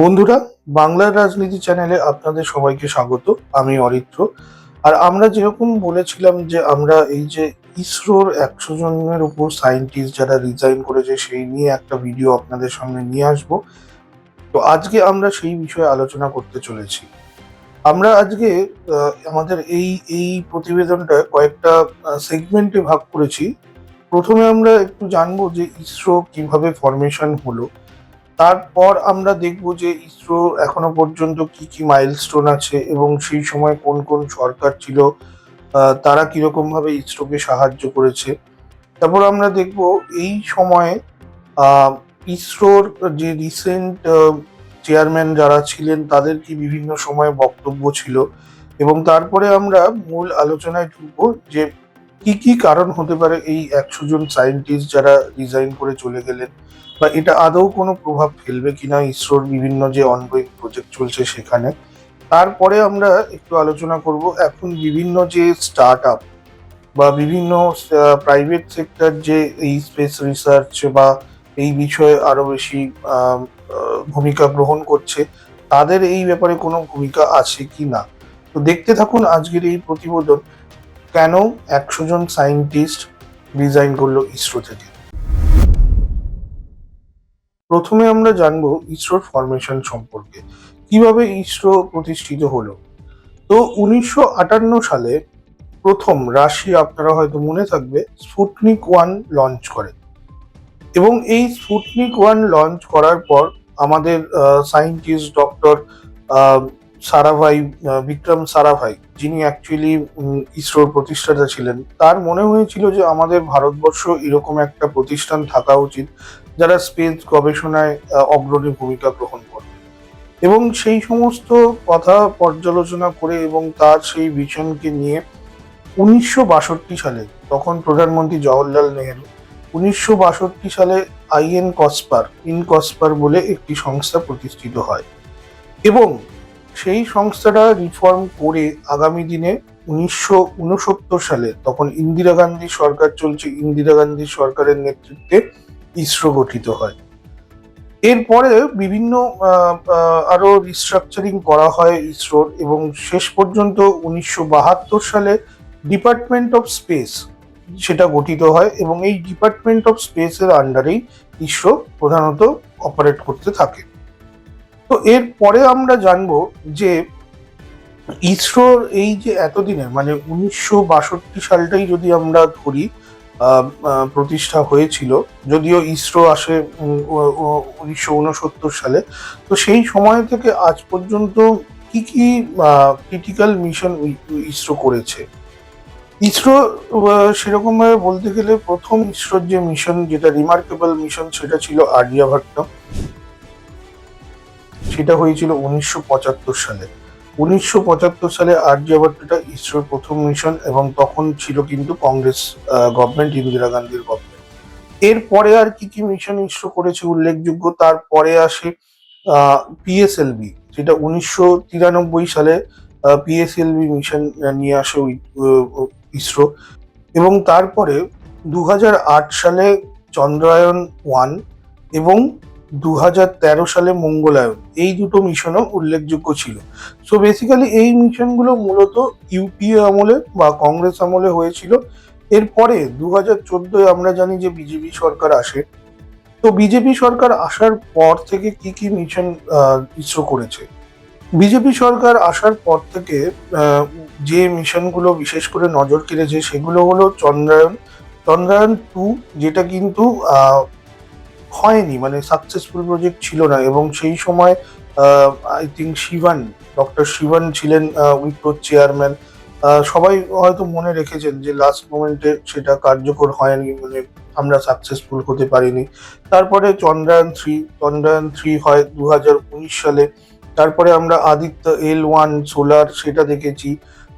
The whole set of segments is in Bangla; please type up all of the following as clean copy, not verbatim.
বন্ধুরা, বাংলার রাজনীতি চ্যানেলে আপনাদের সবাইকে স্বাগত। আমি অরিত্র। আর আমরা যেরকম বলেছিলাম যে আমরা এই যে ইসরোর ১০০ জনের উপর সায়েন্টিস্ট যারা রিজাইন করেছে সেই নিয়ে একটা ভিডিও আপনাদের সামনে নিয়ে আসব। তো আজকে আমরা সেই বিষয়ে আলোচনা করতে চলেছি। আমরা আজকে আমাদের এই প্রতিবেদনটা কয়েকটা সেগমেন্টে ভাগ করেছি। প্রথমে আমরা একটু জানবো যে ইসরো কিভাবে ফরমেশন হলো। তারপর আমরা দেখব যে ইসরো এখনো পর্যন্ত কি কি মাইলস্টোন আছে এবং সেই সময় কোন কোন সরকার ছিল, তারা কিরকম ভাবে ইসরোকে সাহায্য করেছে। তারপর আমরা দেখব এই সময়ে আহ, ইসরোর যে রিসেন্ট চেয়ারম্যান যারা ছিলেন তাদের কি বিভিন্ন সময়ে বক্তব্য ছিল। এবং তারপরে আমরা মূল আলোচনায় ঢুকবো যে কি কি কারণ হতে পারে এই ১০০ জন সায়েন্টিস্ট যারা রিজাইন করে চলে গেলেন, বা এটা আদৌ কোনো প্রভাব ফেলবে কিনা ইসরোর বিভিন্ন যে অনগোয়িং প্রজেক্ট চলছে সেখানে। তারপরে আমরা একটু আলোচনা করব এখন বিভিন্ন যে স্টার্ট আপ বা বিভিন্ন প্রাইভেট সেক্টর যে এই স্পেস রিসার্চ বা এই বিষয়ে আরো বেশি আহ, ভূমিকা গ্রহণ করছে, তাদের এই ব্যাপারে কোনো ভূমিকা আছে কি না। তো দেখতে থাকুন আজকের এই প্রতিবেদন, কেন ১০০ জন সায়েন্টিস্ট রিজাইন করলো ইসরো থেকে। প্রথমে আমরা জানবো ইসরোর ফরমেশন সম্পর্কে, কিভাবে ইসরো প্রতিষ্ঠিত হলো। তো ১৯৫৮ সালে প্রথম রাশিয়া, আপনারা হয়তো মনে থাকবে, স্পুটনিক ১ লঞ্চ করে। এবং এই স্পুটনিক ১ লঞ্চ করার পর আমাদের সায়েন্টিস্ট ডক্টর সারাভাই, বিক্রম সারাভাই, যিনি অ্যাকচুয়ালি ইসরোর প্রতিষ্ঠাতা ছিলেন, তার মনে হয়েছিল যে আমাদের ভারতবর্ষ এরকম একটা প্রতিষ্ঠান থাকা উচিত যারা স্পেস গবেষণায় অগ্রণী ভূমিকা গ্রহণ করবে। এবং সেই সমস্ত কথা পর্যালোচনা করে এবং তার সেই ভিশনকে নিয়ে ১৯৬২ সালে, তখন প্রধানমন্ত্রী জওহরলাল নেহেরু, ১৯৬২ সালে ইনকসপার বলে একটি সংস্থা প্রতিষ্ঠিত হয়। এবং সেই সংস্থাটা রিফর্ম করে আগামী দিনে ১৯৬৯ সালে, তখন ইন্দিরা গান্ধী সরকার চলছে, ইন্দিরা গান্ধী সরকারের নেতৃত্বে ইসরো গঠিত হয়। এরপরে বিভিন্ন আরো রিস্ট্রাকচারিং করা হয় ইসরোর, এবং শেষ পর্যন্ত ১৯৭২ সালে ডিপার্টমেন্ট অফ স্পেস সেটা গঠিত হয়, এবং এই ডিপার্টমেন্ট অফ স্পেসের আন্ডারেই ইসরো প্রধানত অপারেট করতে থাকে। তো এরপরে আমরা জানবো যে ইসরোর এই যে এতদিনের, মানে ১৯৬২ সালটাই যদি আমরা ধরি প্রতিষ্ঠা হয়েছিল, যদিও ইসরো আসে ১৯৬৯ সালে। তো সেই সময় থেকে আজ পর্যন্ত কি কি ক্রিটিক্যাল মিশন ইসরো করেছে। ইসরো সেরকম ভাবে বলতে গেলে প্রথম ইসরোর যে মিশন, যেটা রিমার্কেবল মিশন, সেটা ছিল আর্যভট্ট। সেটা হয়েছিল ১৯৭৫ সালে। ১৯৭৫ সালে আর্যভট্টটা ইসরোর প্রথম মিশন, এবং তখন ছিল কিন্তু কংগ্রেস গভর্নমেন্ট, ইন্দিরা গান্ধীর গভর্নমেন্ট। এরপরে আর কি কি মিশন ইসরো করেছে উল্লেখযোগ্য, তারপরে আসে পিএসএলভি, যেটা ১৯৯৩ সালে পিএসএলভি মিশন নিয়ে আসে ইসরো। এবং তারপরে ২০০৮ সালে চন্দ্রায়ন ১ এবং ২০১৩ সালে মঙ্গলায়ন, এই দুটো মিশনও উল্লেখযোগ্য ছিল। সো বেসিক্যালি এই মিশনগুলো মূলত ইউপিএ আমলে বা কংগ্রেস আমলে হয়েছিল। এরপরে ২০১৪ আমরা জানি যে বিজেপি সরকার আসে। তো বিজেপি সরকার আসার পর থেকে কি কি মিশন ইসরো করেছে। বিজেপি সরকার আসার পর থেকে যে মিশনগুলো বিশেষ করে নজর কেড়েছে সেগুলো হলো চন্দ্রায়ন ২, যেটা কিন্তু হয়নি, মানে সাকসেসফুল প্রজেক্ট ছিল না। এবং সেই সময় আই থিঙ্ক ডক্টর শিবন ছিলেন উইপ্রোর চেয়ারম্যান। সবাই হয়তো মনে রেখেছেন যে লাস্ট মোমেন্টে সেটা কার্যকর হয়নি, মানে আমরা সাকসেসফুল হতে পারিনি। তারপরে চন্দ্রায়ন ৩ হয় ২০১৯ সালে। তারপরে আমরা আদিত্য L1 সোলার সেটা দেখেছি।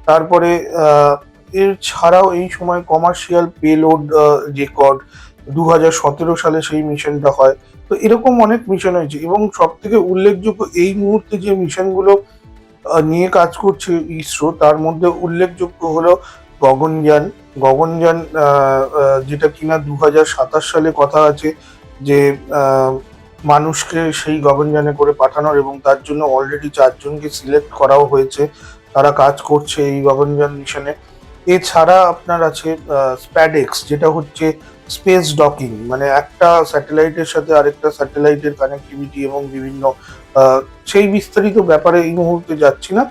তারপরে এর ছাড়াও এই সময় কমার্শিয়াল পেলোড রেকর্ড ২০১৭ সালে সেই মিশনটা হয়। তো এরকম অনেক মিশন হয়েছে, এবং সব থেকে উল্লেখযোগ্য এই মুহূর্তে যে মিশনগুলো নিয়ে কাজ করছে ইসরো, তার মধ্যে উল্লেখযোগ্য হলো গগনযান। যেটা কিনা ২০২৭ সালে কথা আছে যে মানুষকে সেই গগনযানে করে পাঠানোর, এবং তার জন্য অলরেডি 4জনকে সিলেক্ট করাও হয়েছে, তারা কাজ করছে এই গগনযান মিশনে। এছাড়া আপনার আছে স্প্যাডেক্স, যেটা হচ্ছে স্পেস ডকিং, মানে একটা স্যাটেলাইটের সাথে আরেকটা স্যাটেলাইটের কানেক্টিভিটি এবং বিভিন্ন আহ, সেই বিস্তারিত ব্যাপারে এই মুহূর্তে যাচ্ছি না।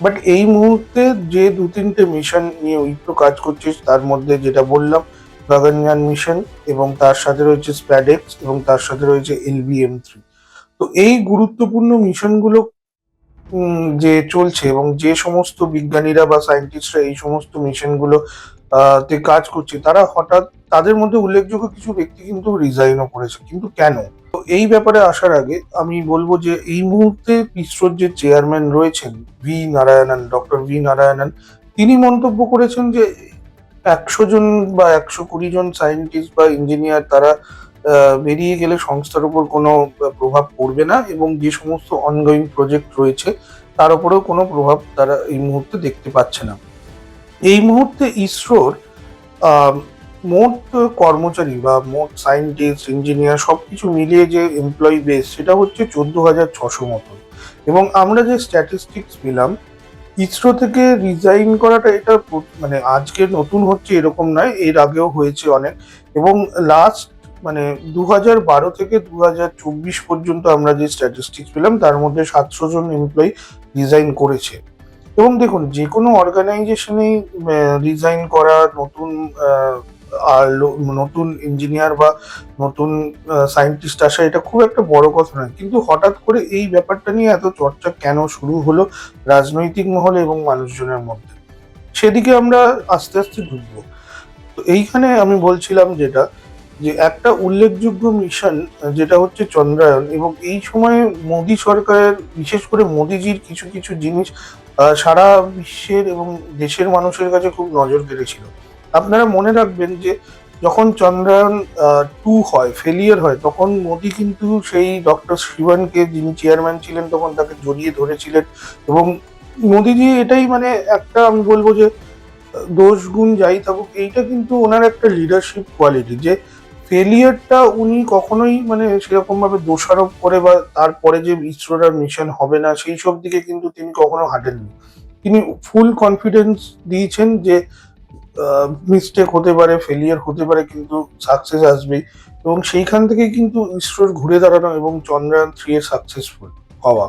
বাট এই মুহূর্তে যে 2-3টে মিশন নিয়ে উইপ্রো কাজ করছে, তার মধ্যে যেটা বললাম গগনযান মিশন, এবং তার সাথে রয়েছে স্প্যাডেক্স, এবং তার সাথে রয়েছে LVM-3। তো এই গুরুত্বপূর্ণ মিশনগুলো যে চলছে, এবং যে সমস্ত বিজ্ঞানীরা বা সায়েন্টিস্টরা এই সমস্ত মিশনগুলো তে কাজ করছে, তারা হঠাৎ, তাদের মধ্যে উল্লেখযোগ্য কিছু ব্যক্তি কিন্তু রিজাইনও করেছে। কিন্তু কেন? তো এই ব্যাপারে আসার আগে আমি বলবো যে এই মুহূর্তে ইসরোর যে চেয়ারম্যান রয়েছেন ডক্টর ভি নারায়ণন, তিনি মন্তব্য করেছেন যে 100 জন বা 120 জন সায়েন্টিস্ট বা ইঞ্জিনিয়ার তারা বেরিয়ে গেলে সংস্থার উপর কোনো প্রভাব পড়বে না, এবং যে সমস্ত অনগোয়িং প্রজেক্ট রয়েছে তার উপরেও কোনো প্রভাব তারা এই মুহূর্তে দেখতে পাচ্ছে না। এই মুহূর্তে ইসরোর আহ, মোট কর্মচারী বা মোট সায়েন্টিস্ট ইঞ্জিনিয়ার সবকিছু মিলিয়ে যে এমপ্লয়ি বেস, সেটা হচ্ছে 14,600 মতন। এবং আমরা যে স্ট্যাটিস্টিক্স পেলাম, ইসরো থেকে রিজাইন করাটা এটা মানে আজকে নতুন হচ্ছে এরকম নয়, এর আগেও হয়েছে অনেক। এবং লাস্ট মানে 2012 থেকে 2024 পর্যন্ত আমরা যে স্ট্যাটিস্টিক্স পেলাম, তার মধ্যে 700 জন এমপ্লয়ি রিজাইন করেছে। এবং দেখুন, যে কোনো অর্গানাইজেশনেই রিজাইন করা, নতুন আহ, নতুন ইঞ্জিনিয়ার বা নতুন সায়েন্টিস্ট আসা, এটা খুব একটা বড় কথা নয়। কিন্তু হঠাৎ করে এই ব্যাপারটা নিয়ে এত চর্চা কেন শুরু হলো রাজনৈতিক মহলে এবং মানুষজনের মধ্যে, সেদিকে আমরা আস্তে আস্তে ঢুকবো। তো এইখানে আমি বলছিলাম যেটা, যে একটা উল্লেখযোগ্য মিশন যেটা হচ্ছে চন্দ্রায়ন, এবং এই সময়ে মোদী সরকারের, বিশেষ করে মোদীজির কিছু কিছু জিনিস সারা বিশ্বের এবং দেশের মানুষের কাছে খুব নজর কেড়েছিল। আপনারা মনে রাখবেন যে যখন চন্দ্রায়ন 2 হয়, ফেলিয়ার হয়, তখন মোদী কিন্তু সেই ডক্টর শিবনকে, যিনি চেয়ারম্যান ছিলেন তখন, তাকে জড়িয়ে ধরেছিলেন। এবং মোদীজি এটাই মানে একটা, আমি বলবো যে দোষ গুণ যাই থাকুক, এইটা কিন্তু ওনার একটা লিডারশিপ কোয়ালিটি, যে ফেলিয়ারটা উনি কখনোই মানে সেরকম ভাবে দোষারোপ করে বা তারপরে যে ইসরোর আর মিশন হবে না সেই সব দিকে কিন্তু তিনি কখনো হাঁটেননি। তিনি ফুল কনফিডেন্স দিয়েছেন যে মিস্টেক হতে পারে, ফেলিয়ার হতে পারে, কিন্তু সাকসেস আসবেই। এবং সেইখান থেকেই কিন্তু ইসরোর ঘুরে দাঁড়ানো এবং চন্দ্রায়ন 3 এ সাকসেসফুল হওয়া।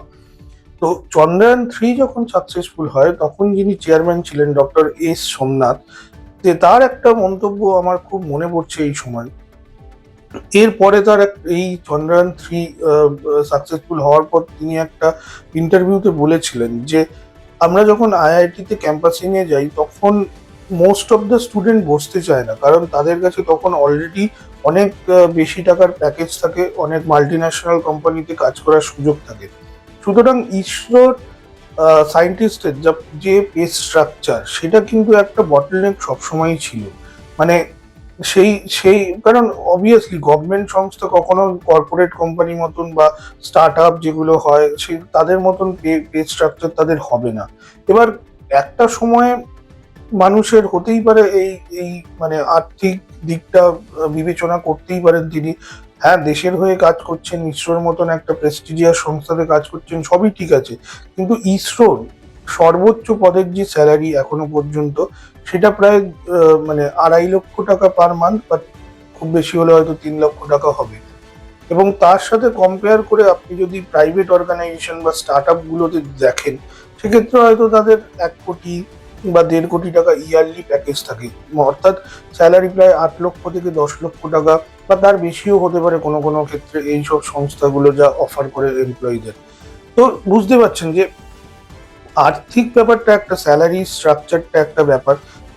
তো চন্দ্রায়ন 3 যখন সাকসেসফুল হয়, তখন যিনি চেয়ারম্যান ছিলেন ডক্টর S সোমনাথ, তার একটা মন্তব্য আমার খুব মনে পড়ছে এই সময়। এরপরে তার এই চন্দ্রায়ন 3 সাকসেসফুল হওয়ার পর তিনি একটা ইন্টারভিউতে বলেছিলেন যে আমরা যখন IIT-তে ক্যাম্পাসিং এ যাই, তখন মোস্ট অফ দ্য স্টুডেন্ট বসতে চায় না, কারণ তাদের কাছে তখন অলরেডি অনেক বেশি টাকার প্যাকেজ থাকে, অনেক মাল্টি ন্যাশনাল কোম্পানিতে কাজ করার সুযোগ থাকে। সুতরাং ইসরোর সায়েন্টিস্টের যে পে স্ট্রাকচার, সেটা কিন্তু একটা বটলনেক সবসময়ই ছিল। মানে সেই সেই কারণ অবভিয়াসলি গভর্নমেন্ট সংস্থা কখনো কর্পোরেট কোম্পানি মতন বা স্টার্ট আপ যেগুলো হয়, সেই তাদের মতন পে স্ট্রাকচার তাদের হবে না। এবার একটা সময়ে মানুষের হতেই পারে এই এই মানে আর্থিক দিকটা বিবেচনা করতেই পারেন তিনি। হ্যাঁ, দেশের হয়ে কাজ করছেন, ইসরোর মতন একটা প্রেস্টিজিয়াস সংস্থাতে কাজ করছেন, সবই ঠিক আছে। কিন্তু ইসরোর সর্বোচ্চ পদের যে স্যালারি এখনো পর্যন্ত, সেটা প্রায় মানে 2.5 লক্ষ টাকা পার মান্থ, বা খুব বেশি হলে হয়তো 3 লক্ষ টাকা হবে। এবং তার সাথে কম্পেয়ার করে আপনি যদি প্রাইভেট অর্গানাইজেশন বা স্টার্ট আপ গুলোতে দেখেন, সেক্ষেত্রে হয়তো তাদের 1 কোটি বা 1.5 কোটি টাকা ইয়ারলি প্যাকেজ থাকে। অর্থাৎ স্যালারি প্রায় 8 লক্ষ থেকে 10 লক্ষ টাকা, বা তার বেশিও হতে পারে কোনো কোনো ক্ষেত্রে, এইসব সংস্থাগুলো যা অফার করে এমপ্লয়ীদের। তো বুঝতে পারছেন যে আর্থিক ব্যাপারটা একটা, স্যালারি স্ট্রাকচারটা একটা ব্যাপার।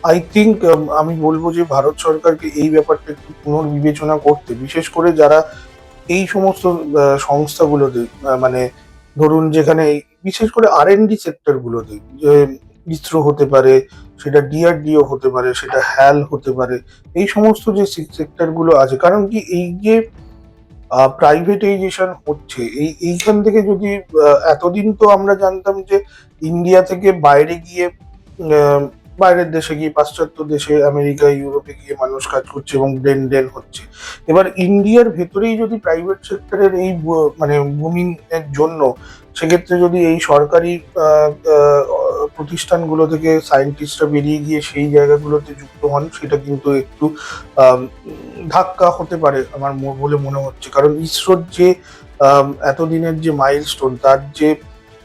আই থিঙ্ক আমি বলবো যে ভারত সরকারকে এই ব্যাপারটা একটু পুনর্বিবেচনা করতে, বিশেষ করে যারা এই সমস্ত সংস্থাগুলোতে মানে ধরুন যেখানে বিশেষ করে R&D সেক্টর গুলোতে, যে ইসরো হতে পারে, সেটা DRDO হতে পারে, সেটা HAL হতে পারে, এই সমস্ত যে সেক্টর গুলো আছে। কারণ কি, এই যে প্রাইভেটাইজেশন হচ্ছে, এইখান থেকে যদি এতদিন তো আমরা জানতাম যে ইন্ডিয়া থেকে বাইরে গিয়ে বাইরের দেশে গিয়ে, পাশ্চাত্য দেশে, আমেরিকা, ইউরোপে গিয়ে মানুষ কাজ করছে এবং ডেন হচ্ছে। এবার ইন্ডিয়ার ভেতরেই যদি প্রাইভেট সেক্টরের এই মানে বুমিং এর জন্য, সেক্ষেত্রে যদি এই সরকারি আহ, আহ, প্রতিষ্ঠানগুলো থেকে সায়েন্টিস্টরা বেরিয়ে গিয়ে সেই জায়গাগুলোতে যুক্ত হন, সেটা কিন্তু একটু আম, ধাক্কা হতে পারে আমার বলে মনে হচ্ছে। কারণ ইসরোর যে এতদিনের যে মাইলস্টোন, তার যে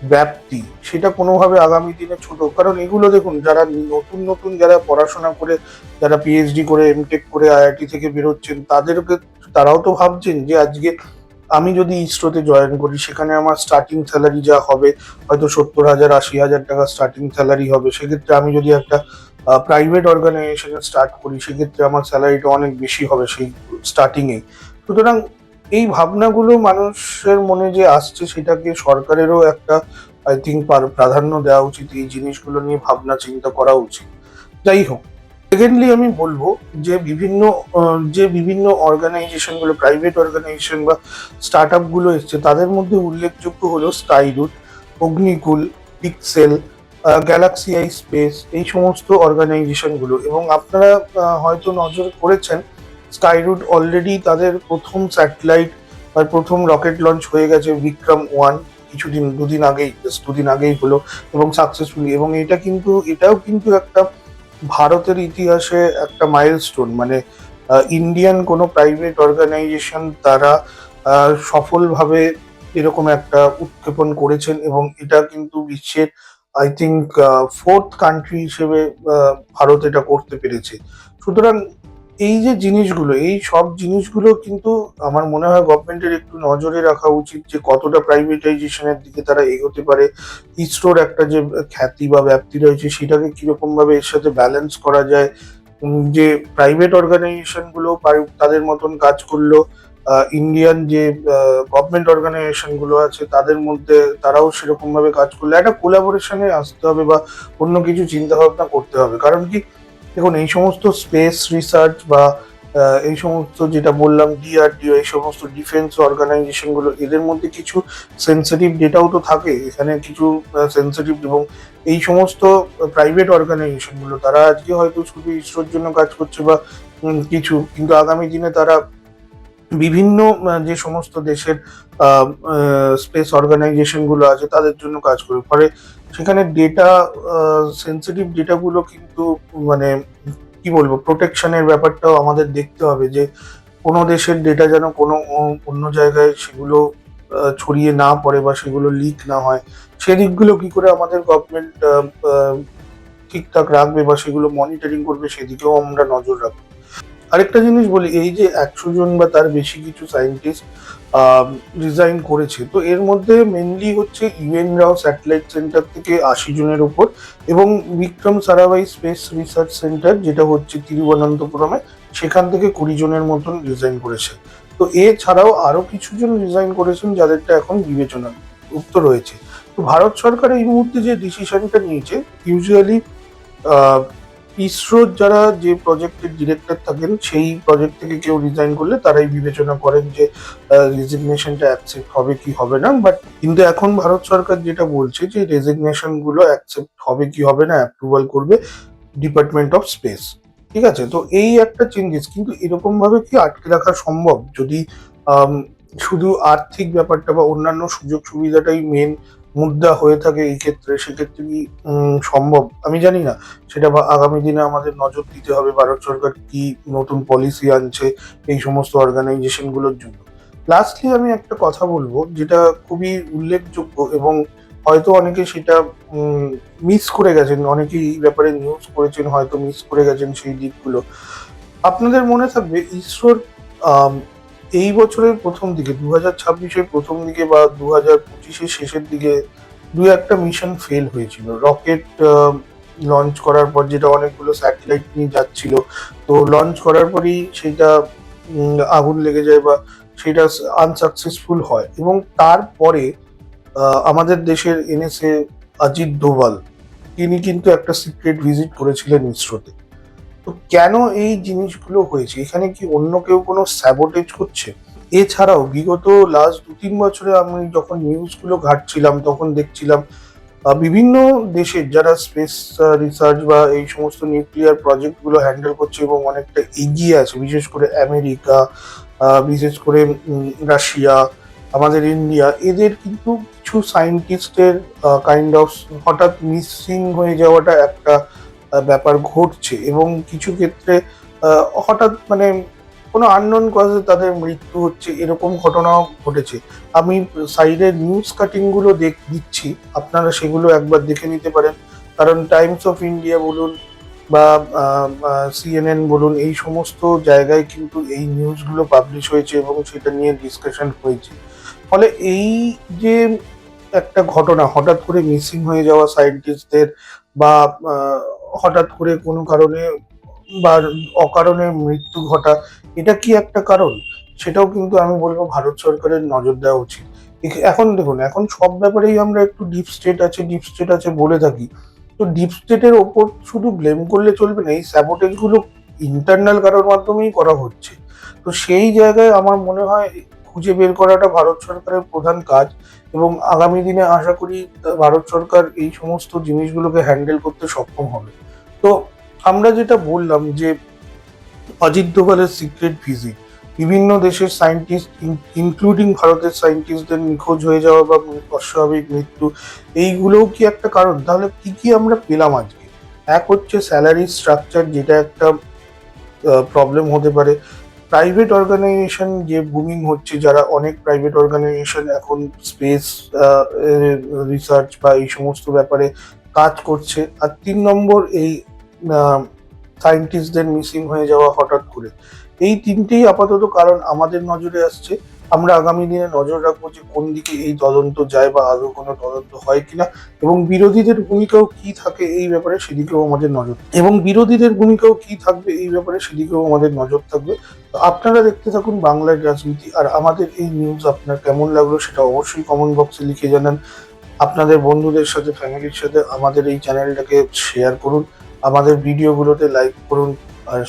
ব্যাপ্তি, সেটা কোনোভাবে আগামী দিনে ছোট। কারণ এগুলো দেখুন, যারা নতুন নতুন যারা পড়াশোনা করে, যারা পিএইচডি করে, এমটেক করে আইআইটি থেকে বেরোচ্ছেন, তাদেরকে, তারাও তো ভাবছেন যে আজকে আমি যদি ইসরোতে জয়েন করি, সেখানে আমার স্টার্টিং স্যালারি যা হবে, হয়তো 70,000 80,000 টাকা স্টার্টিং স্যালারি হবে। সেক্ষেত্রে আমি যদি একটা প্রাইভেট অর্গানাইজেশনে স্টার্ট করি, সেক্ষেত্রে আমার স্যালারিটা অনেক বেশি হবে সেই স্টার্টিং এ। সুতরাং এই ভাবনাগুলো মানুষের মনে যে আসছে, সেটাকে সরকারেরও একটা, আই থিঙ্ক, প্রাধান্য দেওয়া উচিত, এই জিনিসগুলো নিয়ে ভাবনা চিন্তা করা উচিত। যাই হোক, সেকেন্ডলি আমি বলবো যে বিভিন্ন অর্গানাইজেশন গুলো, প্রাইভেট অর্গানাইজেশন বা স্টার্ট আপ গুলো এসছে, তাদের মধ্যে উল্লেখযোগ্য হলো Skyroot, Agnikul, pixel, Galaxy I space, এই সমস্ত অর্গানাইজেশন গুলো। এবং আপনারা হয়তো নজর করেছেন, স্কাইরুট অলরেডি তাদের প্রথম স্যাটেলাইট বা প্রথম রকেট লঞ্চ হয়ে গেছে, বিক্রম 1, দুদিন আগেই হলো, এবং সাকসেসফুলি। এবং এটাও কিন্তু একটা ভারতের ইতিহাসে একটা মাইলস্টোন। মানে ইন্ডিয়ান কোনো প্রাইভেট অর্গানাইজেশন তারা সফলভাবে এরকম একটা উৎক্ষেপণ করেছেন, এবং এটা কিন্তু বিশ্বের, আই থিঙ্ক, ফোর্থ কান্ট্রি হিসেবে ভারত এটা করতে পেরেছে। সুতরাং এই যে জিনিসগুলো, এই সব জিনিসগুলো কিন্তু আমার মনে হয় গভর্নমেন্টের একটু নজরে রাখা উচিত, যে কতটা প্রাইভেটাইজেশনের দিকে তারা এগোতে পারে। ইসরোর একটা যে খ্যাতি বা ব্যাপ্তি রয়েছে, সেটাকে কিরকম ভাবে এর সাথে ব্যালেন্স করা যায়। যে প্রাইভেট অর্গানাইজেশন গুলো তাদের মতন কাজ করলো, ইন্ডিয়ান যে গভর্নমেন্ট অর্গানাইজেশন গুলো আছে তাদের মধ্যে তারাও সেরকম ভাবে কাজ করলে একটা কোলাবোরেশনে আসতে হবে, বা অন্য কিছু চিন্তা ভাবনা করতে হবে। কারণ কি, দেখুন, এই সমস্ত স্পেস রিসার্চ বা এই সমস্ত যেটা বললাম ডিআরডিও, এই সমস্ত ডিফেন্স অর্গানাইজেশন গুলো, এদের মধ্যে কিছু সেন্সিটিভ ডেটাও তো থাকে এখানে, কিছু সেন্সিটিভ। এবং এই সমস্ত প্রাইভেট অর্গানাইজেশন গুলো, তারা আজকে হয়তো শুধু ইসরোর জন্য কাজ করছে বা কিছু, কিন্তু আগামী দিনে তারা বিভিন্ন যে সমস্ত দেশের স্পেস অর্গানাইজেশন গুলো আছে তাদের জন্য কাজ করে। ফলে সেখানে সেন্সিটিভ ডেটাগুলো কিন্তু, মানে কি বলবো, প্রোটেকশনের ব্যাপারটাও আমাদের দেখতে হবে, যে কোনো দেশের ডেটা যেন কোনো অন্য জায়গায় সেগুলো ছড়িয়ে না পড়ে বা সেগুলো লিক না হয়। সেদিকগুলো কি করে আমাদের গভর্নমেন্ট ঠিকঠাক রাখবে বা সেগুলো মনিটরিং করবে, সেদিকেও আমরা নজর রাখবো। আরেকটা জিনিস বলি, এই যে 100 জন বা তার বেশি কিছু সায়েন্টিস্ট রিজাইন করেছে, তো এর মধ্যে মেনলি হচ্ছে ইউএন রাও স্যাটেলাইট সেন্টার থেকে 80 জনের উপর, এবং Vikram Sarabhai space research centre, যেটা হচ্ছে তিরুবনন্তপুরমে, সেখান থেকে 20 জনের মতন রিজাইন করেছে। তো এছাড়াও আরো কিছু জন রিজাইন করেছেন, যাদেরটা এখন বিবেচনা উক্ত রয়েছে। তো ভারত সরকার এই মুহূর্তে যে ডিসিশনটা নিয়েছে, ইউজুয়ালি ইসরোর যারা যে প্রজেক্টের ডিরেক্টর থাকেন, সেই প্রজেক্ট থেকে কেউ রিজাইন করলে তারাই বিবেচনা করেন যে রেজিগনেশনটা অ্যাকসেপ্ট হবে কি হবে না। বাট কিন্তু এখন ভারত সরকার যেটা বলছে, যে রেজিগনেশন গুলো অ্যাকসেপ্ট হবে কি হবে না, অ্যাপ্রুভাল করবে ডিপার্টমেন্ট অফ স্পেস। ঠিক আছে, তো এই একটা চেঞ্জেস। কিন্তু এরকম ভাবে কি আটকে রাখা সম্ভব? যদি আম, শুধু আর্থিক ব্যাপারটা বা অন্যান্য সুযোগ সুবিধাটাই মেন মুদ্রা হয়ে থাকে এই ক্ষেত্রে, সেক্ষেত্রে কি সম্ভব? আমি জানি না। সেটা আগামী দিনে আমাদের নজর দিতে হবে, ভারত সরকার কি নতুন পলিসি আনছে এই সমস্ত অর্গানাইজেশন গুলোর জন্য। লাস্টলি আমি একটা কথা বলবো, যেটা খুবই উল্লেখযোগ্য, এবং হয়তো অনেকে সেটা মিস করে গেছেন, অনেকেই এই ব্যাপারে নিউজ করেছেন, হয়তো মিস করে গেছেন সেই দিকগুলো। আপনাদের মনে থাকবে, ইসরোর আম, এই বছরের প্রথম দিকে, 2026-এর প্রথম দিকে বা 2025-এর শেষের দিকে, দু একটা মিশন ফেল হয়েছিল। রকেট লঞ্চ করার পর, যেটা অনেকগুলো স্যাটেলাইট নিয়ে যাচ্ছিল, তো লঞ্চ করার পরই সেটা আগুন লেগে যায় বা সেটা আনসাকসেসফুল হয়। এবং তারপরে আমাদের দেশের এনএসএ অজিত ডোভাল, তিনি কিন্তু একটা সিক্রেট ভিজিট করেছিলেন ইসরোতে। তো কেন এই জিনিসগুলো হয়েছে? এখানে কি অন্য কেউ কোনো স্যাবোটেজ করছে? এছাড়াও বিগত লাস্ট 2-3 বছরে আমি যখন নিউজগুলো ঘাঁটছিলাম, তখন দেখছিলাম বিভিন্ন দেশের যারা স্পেস রিসার্চ বা এই সমস্ত নিউক্লিয়ার প্রজেক্টগুলো হ্যান্ডেল করছে এবং অনেকটা এগিয়ে আছে, বিশেষ করে আমেরিকা, বিশেষ করে রাশিয়া, আমাদের ইন্ডিয়া, এদের কিন্তু কিছু সায়েন্টিস্টের কাইন্ড অফ হঠাৎ মিসিং হয়ে যাওয়াটা একটা ব্যাপার ঘটছে, এবং কিছু ক্ষেত্রে হঠাৎ মানে কোনো আননোন কজে তাদের মৃত্যু হচ্ছে, এরকম ঘটনাও ঘটেছে। আমি সাইডের নিউজ কাটিং গুলো দিচ্ছি, আপনারা সেগুলো একবার দেখে নিতে পারেন। কারণ টাইমস অফ ইন্ডিয়া বলুন বা সিএনএন বলুন, এই সমস্ত জায়গায় কিন্তু এই নিউজগুলো পাবলিশ হয়েছে এবং সেটা নিয়ে ডিসকাশন হয়েছে। ফলে এই যে একটা ঘটনা, হঠাৎ করে মিসিং হয়ে যাওয়া সায়েন্টিস্টদের, বা হঠাৎ করে কোনো কারণে বা অকারণে মৃত্যু ঘটা, এটা কি একটা কারণ? সেটাও কিন্তু আমি বলবো ভারত সরকারের নজর দেওয়া উচিত। এখন দেখুন, এখন সব ব্যাপারেই আমরা একটু ডিপ স্টেট আছে, ডিপ স্টেট আছে বলে থাকি। তো ডিপ স্টেটের ওপর শুধু ব্লেম করলে চলবে না, এই স্যাবোটেজ গুলো ইন্টারনাল কারোর মাধ্যমেই করা হচ্ছে। তো সেই জায়গায় আমার মনে হয় খুঁজে বের করাটা ভারত সরকারের প্রধান কাজ, এবং আগামী দিনে আশা করি ভারত সরকার এই সমস্ত জিনিসগুলোকে হ্যান্ডেল করতে সক্ষম হবে। তো আমরা যেটা বললাম যে অজিত ডোভালের সিক্রেট ভিজিট, বিভিন্ন দেশের সায়েন্টিস্ট ইনক্লুডিং ভারতের সায়েন্টিস্টদের নিখোঁজ হয়ে যাওয়া বা অস্বাভাবিক মৃত্যু, এইগুলোও কি একটা কারণ? তাহলে কি কি আমরা পেলাম আজকে? এক হচ্ছে স্যালারি স্ট্রাকচার, যেটা একটা প্রবলেম হতে পারে। প্রাইভেট অর্গানাইজেশন যে বুমিং হচ্ছে, যারা অনেক প্রাইভেট অর্গানাইজেশন এখন স্পেস রিসার্চ বা এই সমস্ত ব্যাপারে কাজ করছে। আর 3 নম্বর, এই সায়েন্টিস্টদের মিসিং হয়ে যাওয়া হঠাৎ করে। এই তিনটেই আপাতত কারণ আমাদের নজরে আসছে। আমরা আগামী দিনে নজর রাখবো যে কোন দিকে এই তদন্ত যায় বা আদৌ কোনো তদন্ত হয় কিনা, এবং বিরোধীদের ভূমিকাও কি থাকে এই ব্যাপারে সেদিকেও আমাদের নজর, এবং বিরোধীদের ভূমিকাও কি থাকবে এই ব্যাপারে সেদিকেও আমাদের নজর থাকবে। তো আপনারা দেখতে থাকুন বাংলার রাজনীতি। আর আমাদের এই নিউজ আপনার কেমন লাগলো সেটা অবশ্যই কমেন্ট বক্সে লিখে জানান। আপনাদের বন্ধুদের সাথে, ফ্যামিলির সাথে আমাদের এই চ্যানেলটাকে শেয়ার করুন, আমাদের ভিডিওগুলোতে লাইক করুন, আর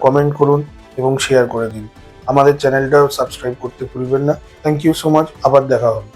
কমেন্ট করুন এবং শেয়ার করে দিন। আমাদের চ্যানেলটাও সাবস্ক্রাইব করতে ভুলবেন না। থ্যাংক ইউ সো মাচ, আবার দেখা হবে।